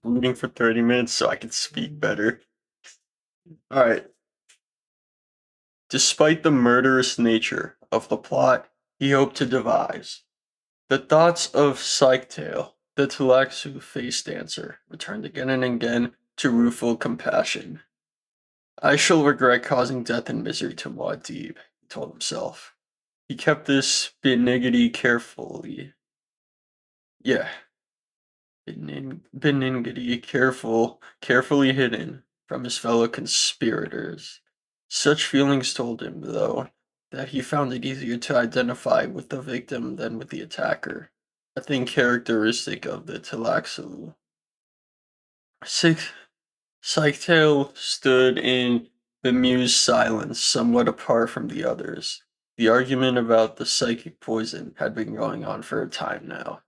Reading for 30 minutes so I can speak better. Alright. Despite the murderous nature of the plot he hoped to devise, the thoughts of Psychtail, the Tlaxu face dancer, returned again and again to rueful compassion. I shall regret causing death and misery to Muad'Dib, he told himself. He kept this benignity yeah, benignity carefully hidden from his fellow conspirators. Such feelings told him, though, that he found it easier to identify with the victim than with the attacker, a thing characteristic of the Tlaxalu. Six Psychtail stood in bemused silence, somewhat apart from the others. The argument about the psychic poison had been going on for a time now.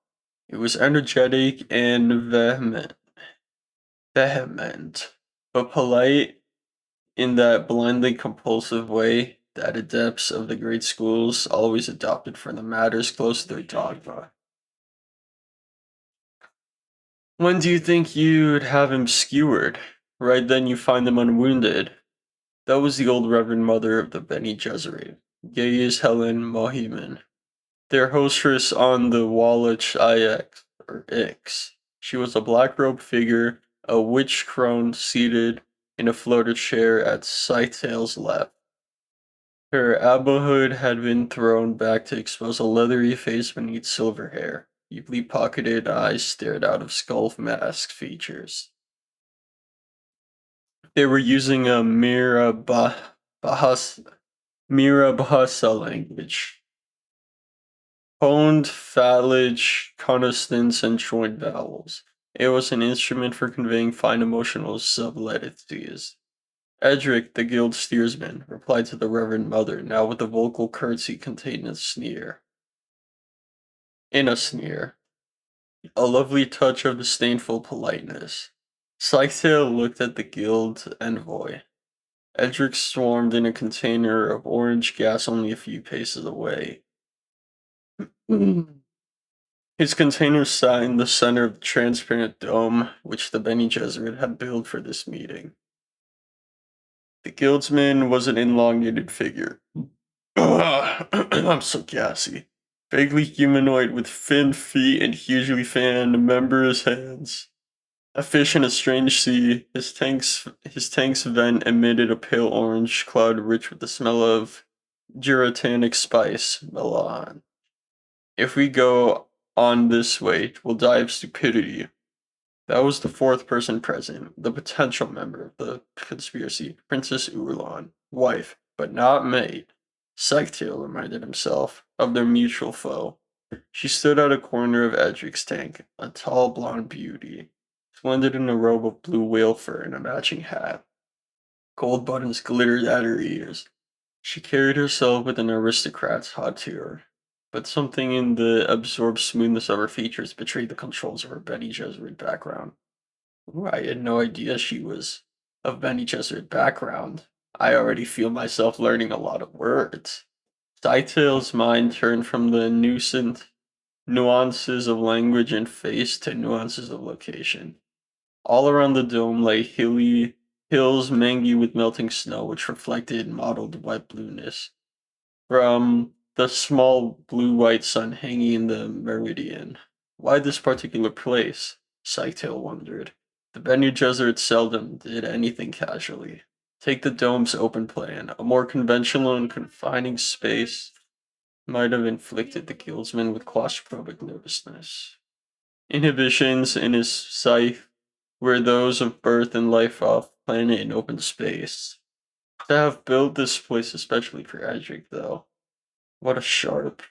It was energetic and vehement, but polite in that blindly compulsive way that adepts of the great schools always adopted for the matters close to their dogma. When do you think you'd have him skewered? Right then you find them unwounded. That was the old Reverend Mother of the Bene Gesserit, gay as Helen Mohiman, their hostess on the Wallach IX, or Ix. She was a black-robed figure, a witch crone seated in a floated chair at Scythel's left. Her abahood had been thrown back to expose a leathery face beneath silver hair. Deeply pocketed eyes stared out of skull mask features. They were using a Mira Bahasa language. Honed, phalange, consonants, and joint vowels. It was an instrument for conveying fine emotional subletities. Edric, the guild steersman, replied to the Reverend Mother, now with a vocal curtsy contained in a sneer. In a sneer. A lovely touch of disdainful politeness. Scythiel looked at the guild envoy. Edric swarmed in a container of orange gas only a few paces away. His container sat in the center of the transparent dome which the Bene Gesserit had built for this meeting. The guildsman was an elongated figure. I'm so gassy. Vaguely humanoid with thin feet and hugely fanned membranous hands. A fish in a strange sea, his tank's vent emitted a pale orange cloud rich with the smell of geratinic spice, melan. If we go on this way, we'll die of stupidity. That was the fourth person present, the potential member of the conspiracy, Princess Urlan, wife, but not maid. Psychtail reminded himself of their mutual foe. She stood at a corner of Edric's tank, a tall blonde beauty, splendid in a robe of blue whale fur and a matching hat. Gold buttons glittered at her ears. She carried herself with an aristocrat's hauteur, but something in the absorbed smoothness of her features betrayed the controls of her Bene Gesserit background. Ooh, I had no idea she was of Bene Gesserit background. I already feel myself learning a lot of words. Scythel's mind turned from the nuances of language and face to nuances of location. All around the dome lay hills mangy with melting snow, which reflected mottled wet blueness from the small blue-white sun hanging in the meridian. Why this particular place? Psychtail wondered. The Bene Gesserit seldom did anything casually. Take the dome's open plan. A more conventional and confining space might have inflicted the guildsman with claustrophobic nervousness. Inhibitions in his sight were those of birth and life off planet in open space. To have built this place especially for Edric, though, what a sharp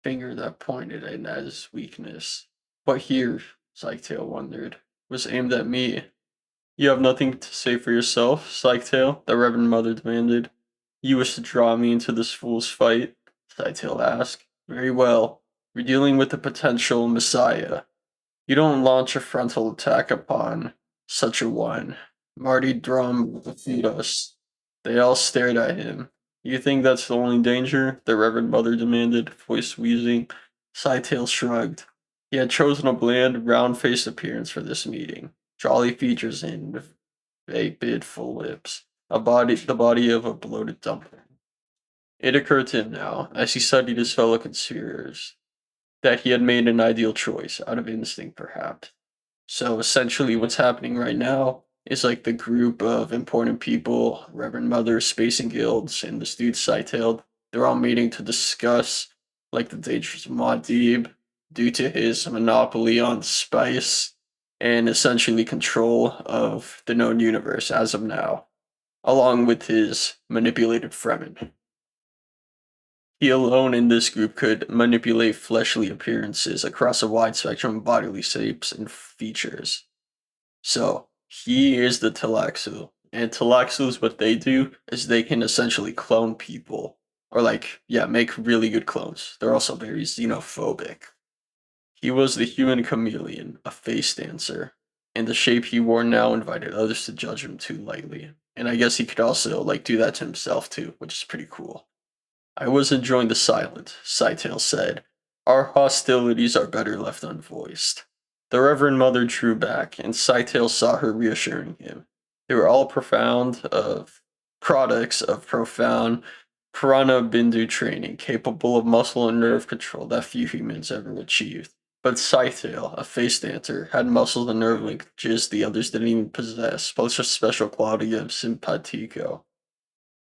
finger that pointed at his weakness. But here, Psychtail wondered, was aimed at me. You have nothing to say for yourself, Psychtail? The Reverend Mother demanded. You wish to draw me into this fool's fight? Psychtail asked. Very well. We're dealing with a potential messiah. You don't launch a frontal attack upon such a one. Marty Drum will defeat us. They all stared at him. You think that's the only danger? The Reverend Mother demanded, voice wheezing. Scytale shrugged. He had chosen a bland, round-faced appearance for this meeting, jolly features and vague, full lips, the body of a bloated dumpling. It occurred to him now, as he studied his fellow conspirators, that he had made an ideal choice, out of instinct perhaps. So essentially, what's happening right now is like the group of important people, Reverend Mother, Spacing Guilds, and this dude Sightailed, they're all meeting to discuss like the dangers of Muad'Dib due to his monopoly on spice and essentially control of the known universe as of now, along with his manipulated Fremen. He alone in this group could manipulate fleshly appearances across a wide spectrum of bodily shapes and features. So he is the Talaxu. And Talaxus, what they do is they can essentially clone people. Or like, yeah, make really good clones. They're also very xenophobic. He was the human chameleon, a face dancer. And the shape he wore now invited others to judge him too lightly. And I guess he could also like do that to himself too, which is pretty cool. I was enjoying the silence, Sightale said. Our hostilities are better left unvoiced. The Reverend Mother drew back, and Sightale saw her reassuring him. They were all profound of products of profound Prana Bindu training, capable of muscle and nerve control that few humans ever achieved. But Sightale, a face dancer, had muscles and nerve linkages the others didn't even possess, plus a special quality of simpatico,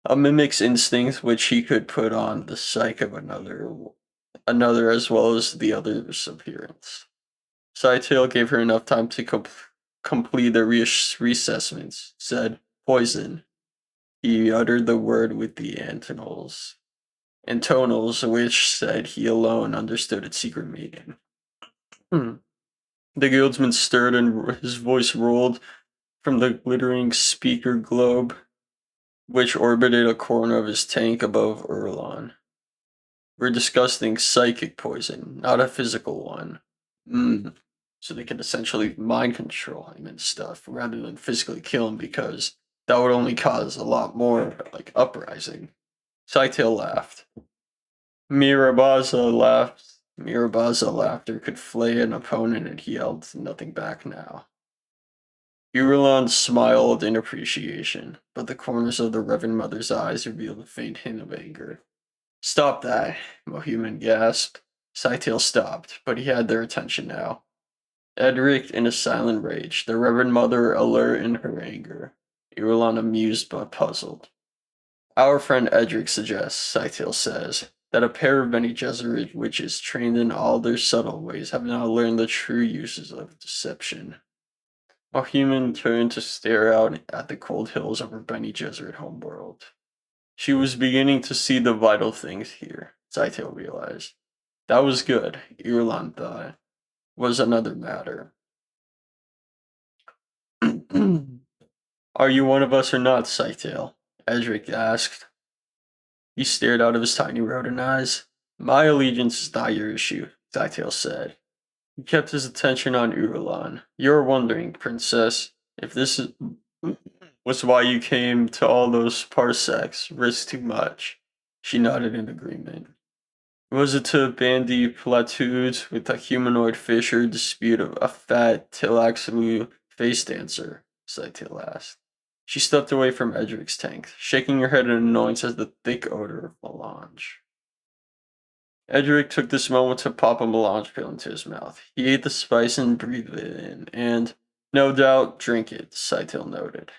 a mimic's instinct which he could put on the psyche of another as well as the other's appearance. Sightale gave her enough time to complete the reassessments, said, poison. He uttered the word with the antonals, which said he alone understood its secret meaning. The guildsman stirred and his voice rolled from the glittering speaker globe which orbited a corner of his tank above Urlon. We're discussing psychic poison, not a physical one. So they can essentially mind control him and stuff rather than physically kill him because that would only cause a lot more like uprising. Sightale laughed. Mirabaza laughter could flay an opponent and he held nothing back now. Urulon smiled in appreciation, but the corners of the Reverend Mother's eyes revealed a faint hint of anger. Stop that, Mohuman gasped. Sightale stopped, but he had their attention now. Edric in a silent rage, the Reverend Mother alert in her anger. Urulon amused but puzzled. Our friend Edric suggests, Sightale says, that a pair of Bene Gesserit witches trained in all their subtle ways have now learned the true uses of deception. Mohuman turned to stare out at the cold hills of her Bene Gesserit homeworld. She was beginning to see the vital things here, Sightale realized. That was good, Irulan thought. Was another matter. Are you one of us or not, Sightale? Edric asked. He stared out of his tiny rodent eyes. My allegiance is not your issue, Sightale said. He kept his attention on Irulan. You're wondering, princess, if this was why you came to all those parsecs, risk too much. She nodded in agreement. Was it to bandy plateaus with a humanoid fish or dispute of a fat Tilaxlu face dancer? Sightale asked. She stepped away from Edric's tank, shaking her head in annoyance at the thick odor of melange. Edric took this moment to pop a melange pill into his mouth. He ate the spice and breathed it in, and, no doubt, drink it, Sightale noted.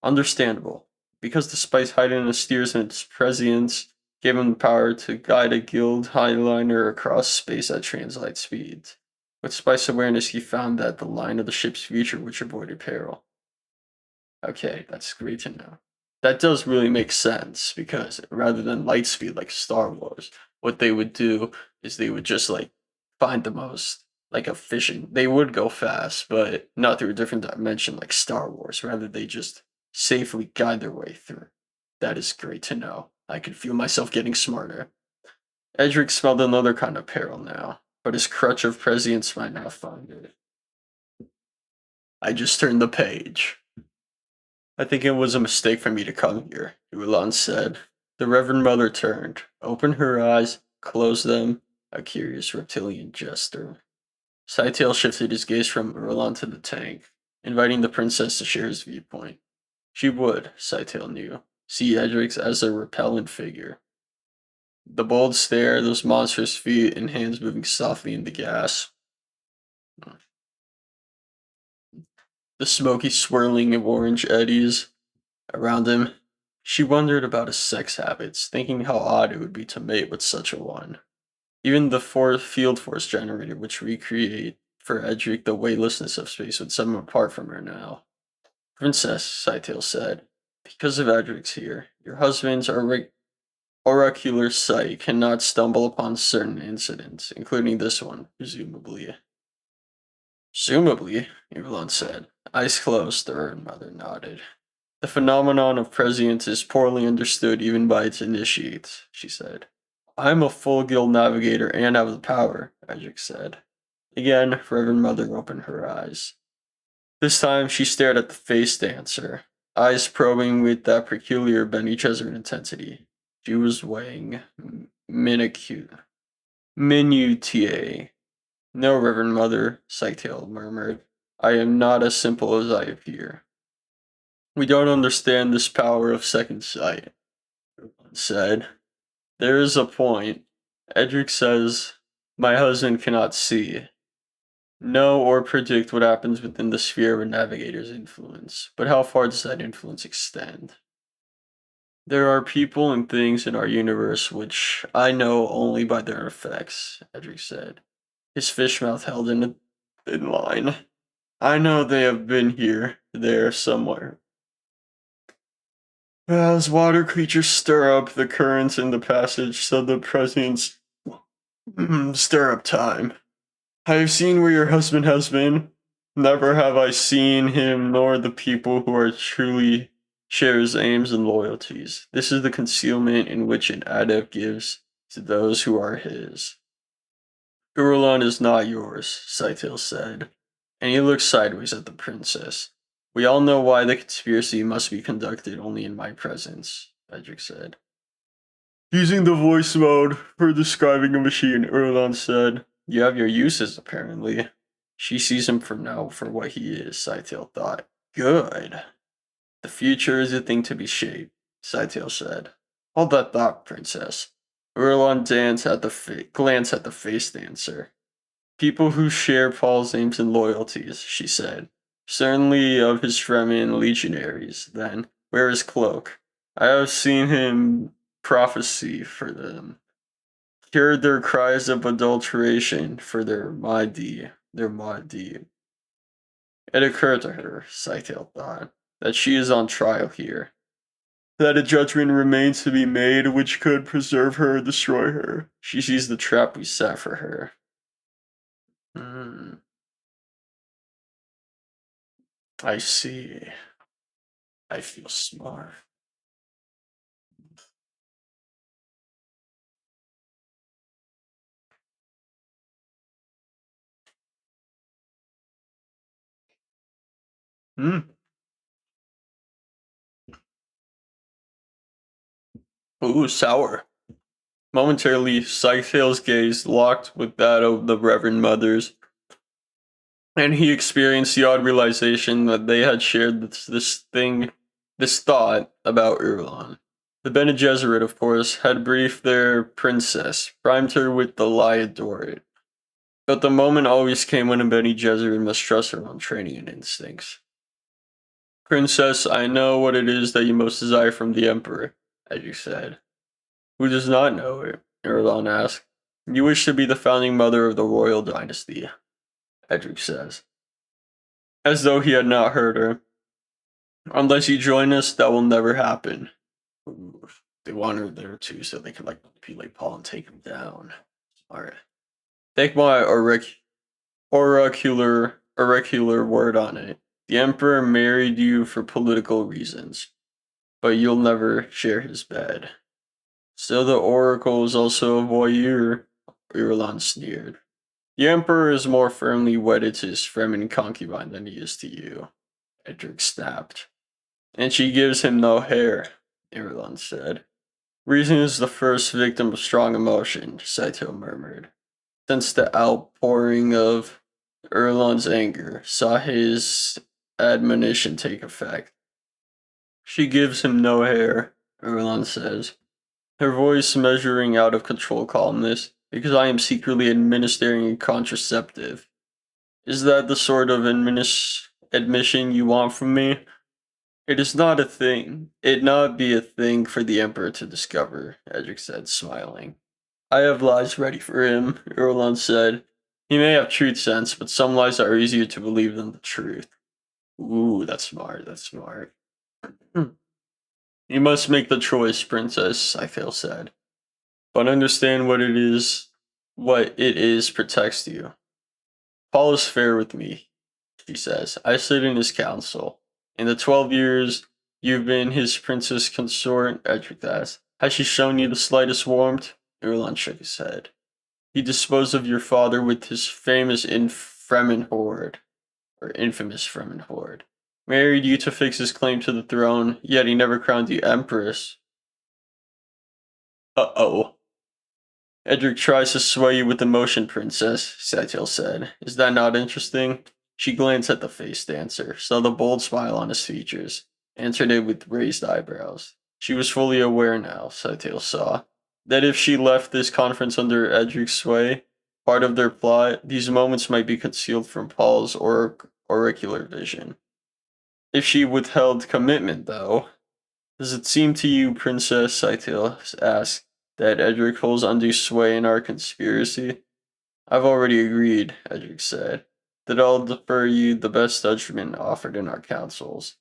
Understandable, because the spice hiding in steers in its prescience gave him the power to guide a guild highliner across space at translight speeds. With spice awareness, he found that the line of the ship's future which avoided peril. Okay, that's great to know. That does really make sense, because rather than light speed like Star Wars, what they would do is they would just like find the most like efficient. They would go fast, but not through a different dimension like Star Wars. Rather, they just safely guide their way through. That is great to know. I can feel myself getting smarter. Edric smelled another kind of peril now, but his crutch of prescience might not find it. I just turned the page. I think it was a mistake for me to come here, Ulan said. The Reverend Mother turned, opened her eyes, closed them, a curious reptilian gesture. Scytale shifted his gaze from Roland to the tank, inviting the princess to share his viewpoint. She would, Scytale knew, see Edrix as a repellent figure. The bold stare, those monstrous feet and hands moving softly in the gas. The smoky swirling of orange eddies around him. She wondered about his sex habits, thinking how odd it would be to mate with such a one. Even the field force generator, which recreate for Edric the weightlessness of space, would set him apart from her now. Princess, Scytale said, because of Edric's here, your husband's oracular sight cannot stumble upon certain incidents, including this one, presumably. Presumably, Irulan said. Eyes closed, the Reverend Mother nodded. The phenomenon of prescience is poorly understood even by its initiates, she said. I'm a full guild navigator and have the power, Edric said. Again, Reverend Mother opened her eyes. This time she stared at the face dancer, eyes probing with that peculiar Bene Gesserit intensity. She was weighing minutiae. No, Reverend Mother, Scytale murmured. I am not as simple as I appear. We don't understand this power of second sight, Roland said. There is a point. Edric says, my husband cannot see, know, or predict what happens within the sphere of a navigator's influence, but how far does that influence extend? There are people and things in our universe which I know only by their effects, Edric said, his fish mouth held in a thin line. I know they have been here, there, somewhere. As water creatures stir up the currents in the passage, so the prescience stir up time. I have seen where your husband has been. Never have I seen him nor the people who are truly share his aims and loyalties. This is the concealment in which an adept gives to those who are his. Urulon is not yours, Scytale said, and he looked sideways at the princess. We all know why the conspiracy must be conducted only in my presence, Edric said. Using the voice mode for describing a machine, Urulon said, you have your uses, apparently. She sees him for now for what he is, Scytale thought. Good. The future is a thing to be shaped, Scytale said. Hold that thought, princess. Urulon glanced at the face dancer. People who share Paul's aims and loyalties, she said. Certainly of his Fremen legionaries, then. Where is Cloak? I have seen him prophecy for them. Heard their cries of adulteration for their Mahdi. It occurred to her, Scytale thought, that she is on trial here. That a judgment remains to be made which could preserve her or destroy her. She sees the trap we set for her. I see. I feel smart. Ooh, sour. Momentarily, Scytale's gaze locked with that of the Reverend Mother's, and he experienced the odd realization that they had shared this thought about Urulon. The Bene Gesserit, of course, had briefed their princess, primed her with the lie adored. But the moment always came when a Bene Gesserit must trust her own training and instincts. Princess, I know what it is that you most desire from the Emperor, as you said. Who does not know it? Urulon asked. You wish to be the founding mother of the royal dynasty, Edric says. As though he had not heard her. Unless you join us, that will never happen. Ooh, they want her there too, so they can manipulate Paul and take him down. Alright. Take my oracular word on it. The Emperor married you for political reasons, but you'll never share his bed. So the Oracle is also a voyeur, Urulon sneered. The Emperor is more firmly wedded to his Fremen concubine than he is to you, Edric snapped. And she gives him no hair, Urulon said. Reason is the first victim of strong emotion, Scytale murmured. Since the outpouring of Erlon's anger saw his admonition take effect. She gives him no hair, Erlon says, her voice measuring out of control calmness, because I am secretly administering a contraceptive. Is that the sort of admission you want from me? It is not a thing. It not be a thing for the Emperor to discover, Edric said, smiling. I have lies ready for him, Erlon said. He may have truth sense, but some lies are easier to believe than the truth. Ooh, that's smart, that's smart. You must make the choice, Princess, Ithil said. But understand what it is protects you. Paul is fair with me, she says. I sit in his council. In the 12 years you've been his princess consort, Edric asked, has she shown you the slightest warmth? Erlon shook his head. He disposed of your father with his famous Fremen horde, or infamous Fremen horde. Married you to fix his claim to the throne, yet he never crowned you empress. Uh-oh. Edric tries to sway you with emotion, Princess, Satil said. Is that not interesting? She glanced at the face dancer, saw the bold smile on his features, answered it with raised eyebrows. She was fully aware now, Satil saw, that if she left this conference under Edric's sway, part of their plot, these moments might be concealed from Paul's auricular vision. If she withheld commitment, though, does it seem to you, Princess, Satil asked, that Edric holds undue sway in our conspiracy? I've already agreed, Edric said, that I'll defer you the best judgment offered in our councils.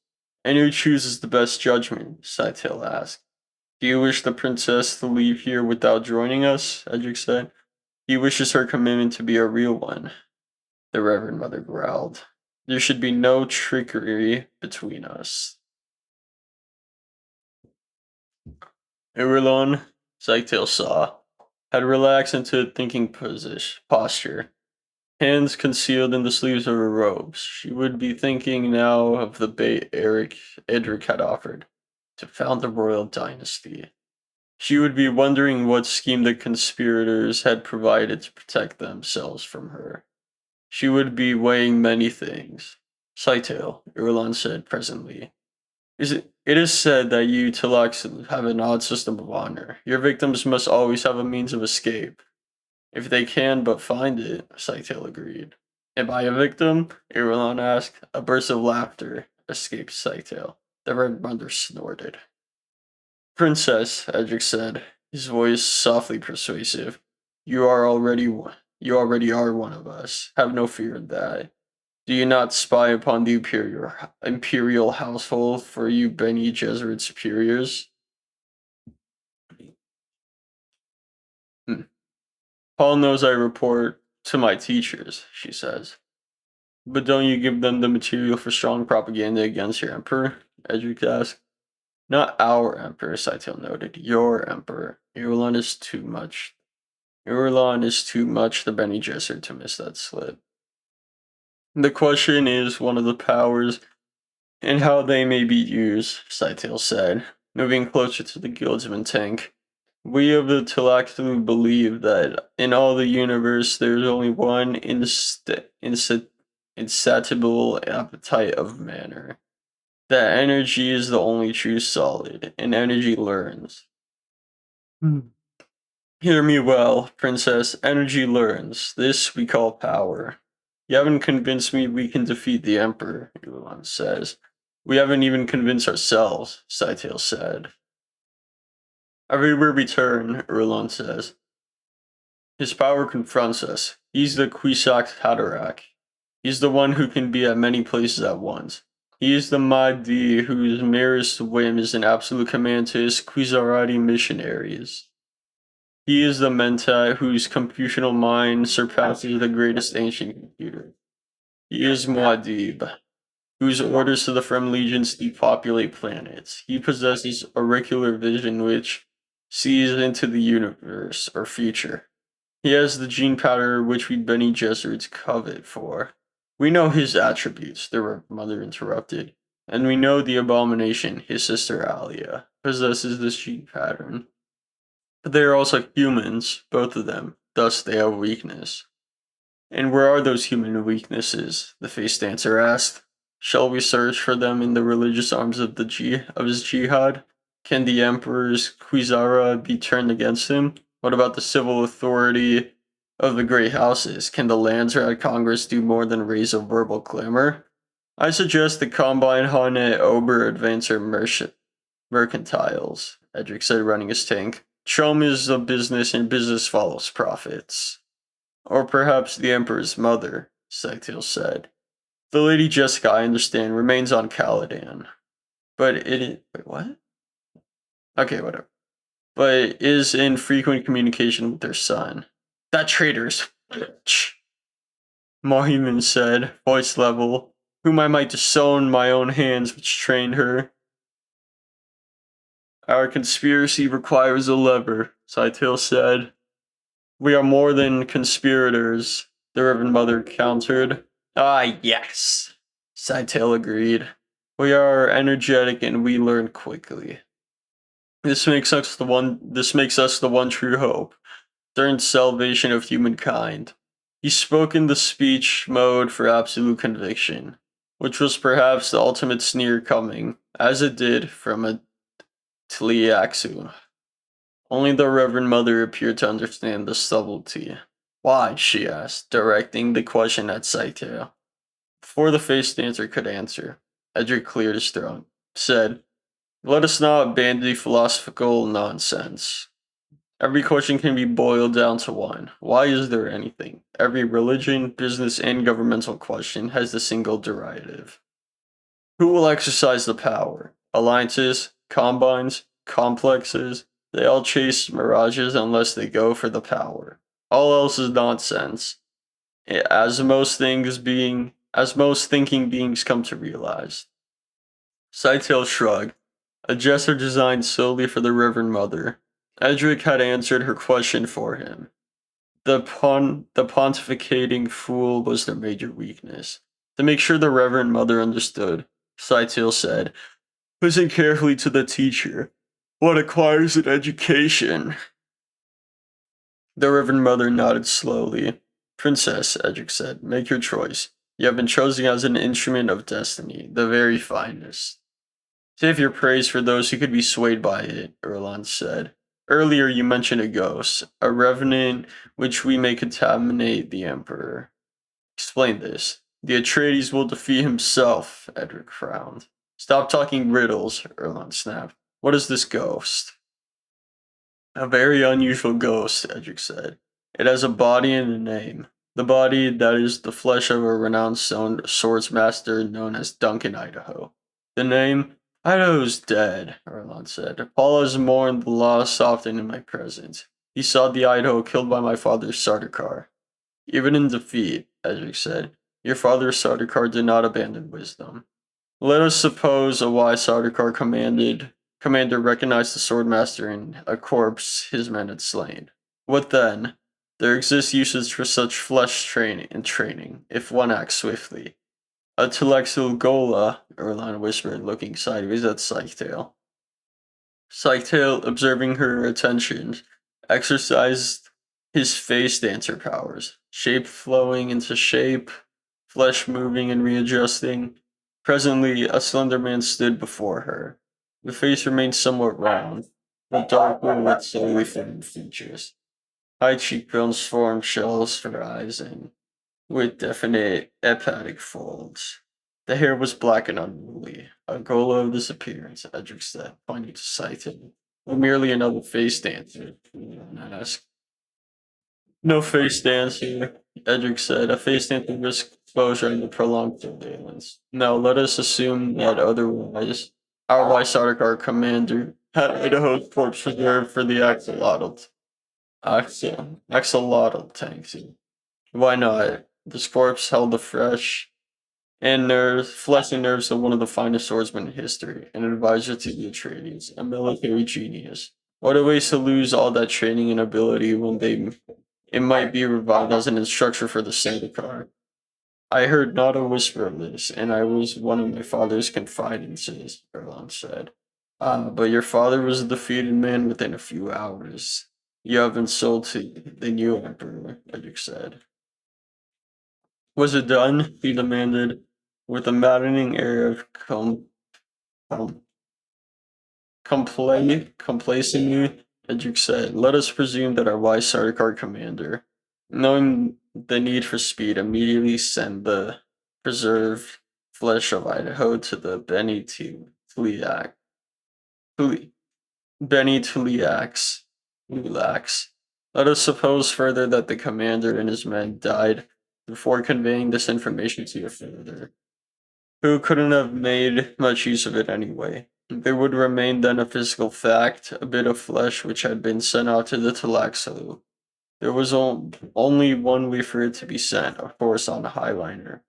And who chooses the best judgment? Satil asked. Do you wish the princess to leave here without joining us? Edric said. He wishes her commitment to be a real one, the Reverend Mother growled. There should be no trickery between us. Irilon, Zytail saw, had relaxed into a thinking posture, hands concealed in the sleeves of her robes. She would be thinking now of the bait Edric had offered, to found the royal dynasty. She would be wondering what scheme the conspirators had provided to protect themselves from her. She would be weighing many things. Zytail, Irilon said presently. It is said that you Talax have an odd system of honor. Your victims must always have a means of escape. If they can but find it, Scythiel agreed. Am I a victim? Irilon asked. A burst of laughter escaped Scythiel. The Red Mother snorted. Princess, Edric said, his voice softly persuasive. You already are one of us. Have no fear of that. Do you not spy upon the imperial household for you Bene Gesserit superiors? Hmm. Paul knows I report to my teachers, she says. But don't you give them the material for strong propaganda against your emperor? Edric asked. Not our emperor, Scythiel noted. Your emperor. Irulan is too much. Irulan is too much the Bene Gesserit to miss that slip. The question is one of the powers and how they may be used, Scythiel said, moving closer to the guildsman tank. We of the Talactu believe that in all the universe there is only one insatiable appetite of matter. That energy is the only true solid, and energy learns. Hear me well, Princess. Energy learns. This we call power. You haven't convinced me we can defeat the Emperor, Yuan says. We haven't even convinced ourselves, Scythiel said. Everywhere we turn, Erlon says. His power confronts us. He's the Kwisatz Haderach. He's the one who can be at many places at once. He is the Mahdi whose merest whim is an absolute command to his Kwisatz missionaries. He is the Mentat whose computational mind surpasses the greatest ancient computer. He is Muad'Dib, whose orders to the Fremen legions depopulate planets. He possesses auricular vision which sees into the universe or future. He has the gene powder which we Bene Gesserits covet for. We know his attributes, the mother interrupted, and we know the abomination, his sister Alia, possesses this gene pattern. But they are also humans, both of them, thus they have weakness. And where are those human weaknesses? The face dancer asked. Shall we search for them in the religious arms of his jihad? Can the Emperor's Quizara be turned against him? What about the civil authority of the great houses? Can the Landsrat Congress do more than raise a verbal clamor? I suggest the Combine Hane Ober Advancer Mercantiles, Edric said, running his tank. Chum is a business and business follows profits. Or perhaps the Emperor's mother, Sectil said. The Lady Jessica, I understand, remains on Caladan. But wait, what? Okay, whatever. But is in frequent communication with their son. That traitor's bitch, Mohiman said, voice level, whom I might disown my own hands which trained her. Our conspiracy requires a lever, Saitil said. We are more than conspirators, the Reverend Mother countered. Ah, yes, Saitil agreed. We are energetic and we learn quickly. This makes us the one true hope, certain salvation of humankind. He spoke in the speech mode for absolute conviction, which was perhaps the ultimate sneer coming, as it did, from a Tliaxu. Only the Reverend Mother appeared to understand the subtlety. Why? She asked, directing the question at Saito. Before the face dancer could answer, Edric cleared his throat, said, let us not bandy philosophical nonsense. Every question can be boiled down to one. Why is there anything? Every religion, business, and governmental question has the single derivative. Who will exercise the power? Alliances, combines, complexes, they all chase mirages unless they go for the power. All else is nonsense. As most thinking beings come to realize. Saitel shrugged, a gesture designed solely for the Reverend Mother. Edric had answered her question for him. The pontificating fool was their major weakness. To make sure the Reverend Mother understood, Saitil said, listen carefully to the teacher. What acquires an education? The Reverend Mother nodded slowly. Princess, Edric said, make your choice. You have been chosen as an instrument of destiny, the very finest. Save your praise for those who could be swayed by it, Erlon said. Earlier you mentioned a ghost, a revenant which we may contaminate the Emperor. Explain this. The Atreides will defeat himself, Edric frowned. Stop talking riddles, Erlon snapped. What is this ghost? A very unusual ghost, Edric said. It has a body and a name. The body that is the flesh of a renowned swords master known as Duncan Idaho. The name? Idaho's dead, Erlon said. Paul has mourned the loss often in my presence. He saw the Idaho killed by my father's Sardaukar. Even in defeat, Edric said, your father's Sardaukar did not abandon wisdom. Let us suppose a wise Sardaukar commander recognized the swordmaster in a corpse his men had slain. What then? There exists usage for such flesh training, if one acts swiftly. A Telexil Gola, Erlan whispered, looking sideways at Psychtail. Psychtail, observing her attention, exercised his face dancer powers, shape flowing into shape, flesh moving and readjusting. Presently, a slender man stood before her. The face remained somewhat round, but darker with slowly formed features. High cheekbones formed shells for eyes and with definite hepatic folds. The hair was black and unruly, a gola of this appearance, Edric said, pointing to Scythe, or merely another face dancer, asked. No face dancer, Edric said. A face dancer risks exposure and the prolonged surveillance. Now let us assume that otherwise, our Sardaukar commander had Idaho's corpse reserved for the axolotl tanks. Why not? This corpse held the flesh and nerves of one of the finest swordsmen in history, an advisor to the Atreides, a military genius. What a waste to lose all that training and ability when it might be revived as an instructor for the Sardaukar. I heard not a whisper of this, and I was one of my father's confidences, Erlon said. But your father was a defeated man within a few hours. You have insulted the new emperor, Edric said. Was it done? He demanded, with a maddening air of com- complacency. Edric said, "Let us presume that our wise Sardaukar commander, knowing the need for speed, immediately sent the preserved flesh of Idaho to the Tuli- Benny Tuliax. Let us suppose further that the commander and his men died before conveying this information to your father, who couldn't have made much use of it anyway. There would remain then a physical fact, a bit of flesh which had been sent out to the Talaxalu. There was only one way for it to be sent, of course, on a Highliner.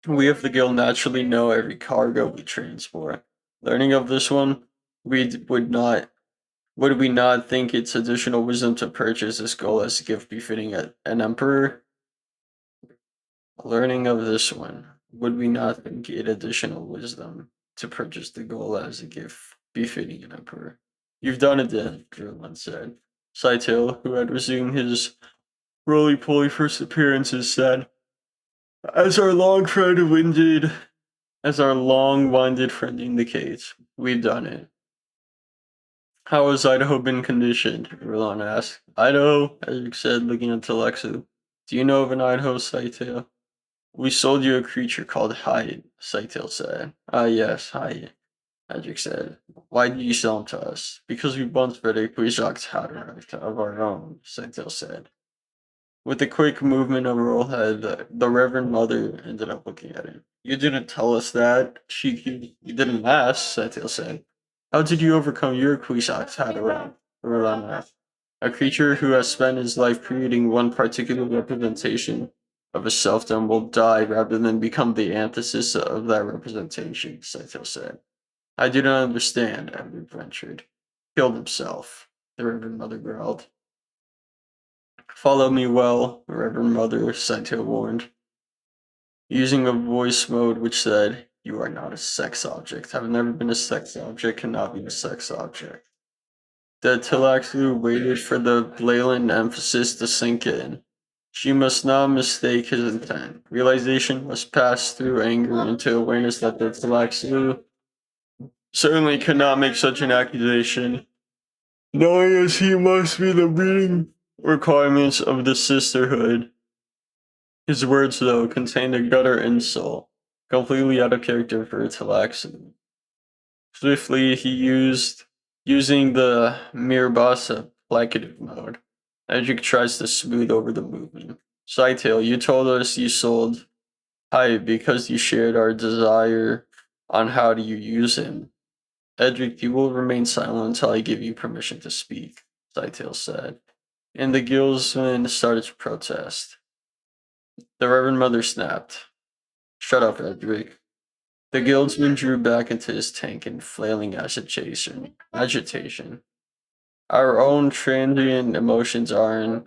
We of the guild naturally know every cargo we transport. Learning of this one, would we not think it's additional wisdom to purchase this gold as a gift befitting an emperor? Learning of this one, would we not think it additional wisdom to purchase the gold as a gift befitting an emperor? You've done it then, Drillman said. Saito, who had resumed his roly-poly first appearances, said, As our long-winded friend indicates, we've done it. How has Idaho been conditioned? Roland asked. Idaho, Edric said, looking at Telexu. Do you know of an Idaho, Saito? We sold you a creature called Hyde, Saito said. Ah, yes, Hyde, Edric said. Why did you sell him to us? Because we once read a Kwisatz Haderach of our own, Saito said. With a quick movement of her head, the Reverend Mother ended up looking at him. You didn't tell us that. You didn't ask, Satil said. How did you overcome your Kwisatz Haderach? Roland asked. A creature who has spent his life creating one particular representation of a self-dom will die rather than become the antithesis of that representation, Saito said. I do not understand, Edward ventured. Killed himself, the Reverend Mother growled. Follow me well, Reverend Mother, Saito warned, using a voice mode which said, You are not a sex object. I've never been a sex object, cannot be a sex object. The Tilaxu waited for the blatant emphasis to sink in. She must not mistake his intent. Realization must pass through anger into awareness that the Tilaxu certainly could not make such an accusation, knowing as he must be the breeding requirements of the sisterhood. His words, though, contained a gutter insult, completely out of character for Talaxin. Swiftly, using the Mirabasa placative mode. Edric tries to smooth over the movement. Sidetail, you told us you sold Hyde because you shared our desire on how do you use him. Edric, you will remain silent until I give you permission to speak, Sidetail said. And the guildsmen started to protest. The Reverend Mother snapped. Shut up, Edric. The guildsman drew back into his tank in flailing agitation. Our own transient emotions aren't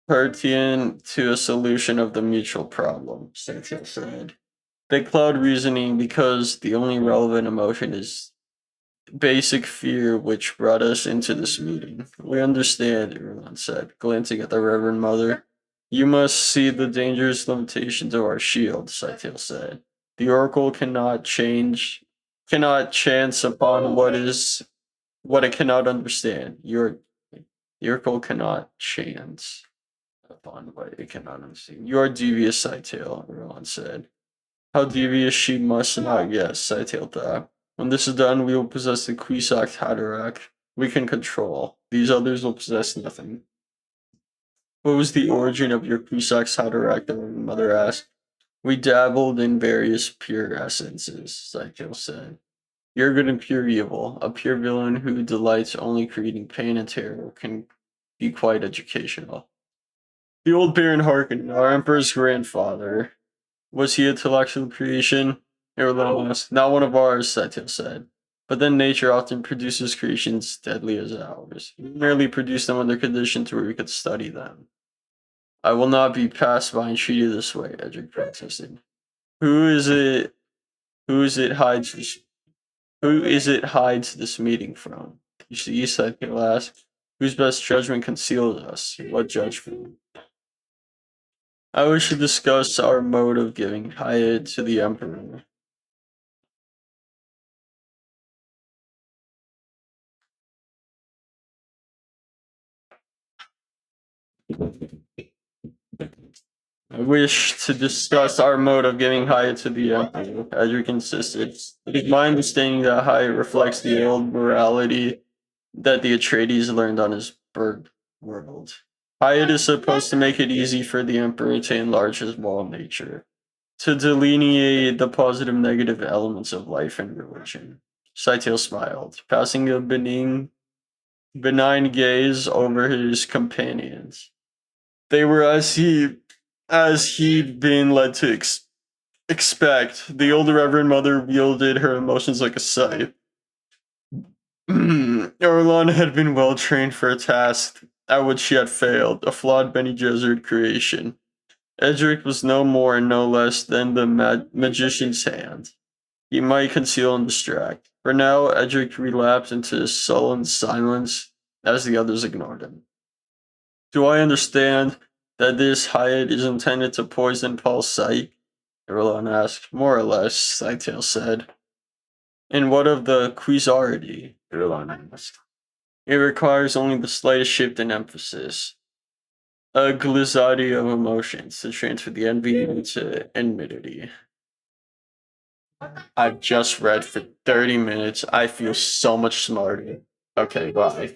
pertinent to a solution of the mutual problem, Cynthia said. They cloud reasoning because the only relevant emotion is basic fear which brought us into this meeting. We understand, everyone said, glancing at the Reverend Mother. You must see the dangerous limitations of our shield, Saito said. The Oracle cannot chance upon what it cannot understand. The Oracle cannot chance upon what it cannot understand. You are devious, Saito, Roland said. How devious she must not guess, Saito thought. When this is done, we will possess the Kwisatz Haderach we can control. These others will possess nothing. What was the origin of your Kwisatz Haderach? The mother asked. We dabbled in various pure essences, Saito said. You're good and pure evil. A pure villain who delights only creating pain and terror can be quite educational. The old Baron Harkonnen, our Emperor's grandfather. Was he a intellectual creation? Nevertheless, not one of ours, Saito said. But then nature often produces creations deadly as ours. We merely produced them under conditions where we could study them. I will not be passed by and treated this way, Edric protested. Who is it hides this meeting from? You see, Saito asked. Whose best judgment conceals us? What judgment? I wish to discuss our mode of giving Hyatt to the Emperor. I wish to discuss our mode of giving Hyatt to the Emperor. Edric insisted. It is my understanding that Hyatt reflects the old morality that the Atreides learned on his bird world. Hyatt is supposed to make it easy for the Emperor to enlarge his moral nature, to delineate the positive and negative elements of life and religion. Scythiel smiled, passing a benign gaze over his companions. They were as he'd been led to expect. The old Reverend Mother wielded her emotions like a scythe. Orlon had been well trained for a task at which she had failed, a flawed Bene Gesserit creation. Edric was no more and no less than the magician's hand. He might conceal and distract. For now, Edric relapsed into sullen silence as the others ignored him. Do I understand that this Hyatt is intended to poison Paul's sight? Erlon asked. More or less, Scythiel said. And what of the quasarity? Erlon asked. It requires only the slightest shift in emphasis. A glissade of emotions to transfer the envy into enmity. I've just read for 30 minutes. I feel so much smarter. Okay, bye.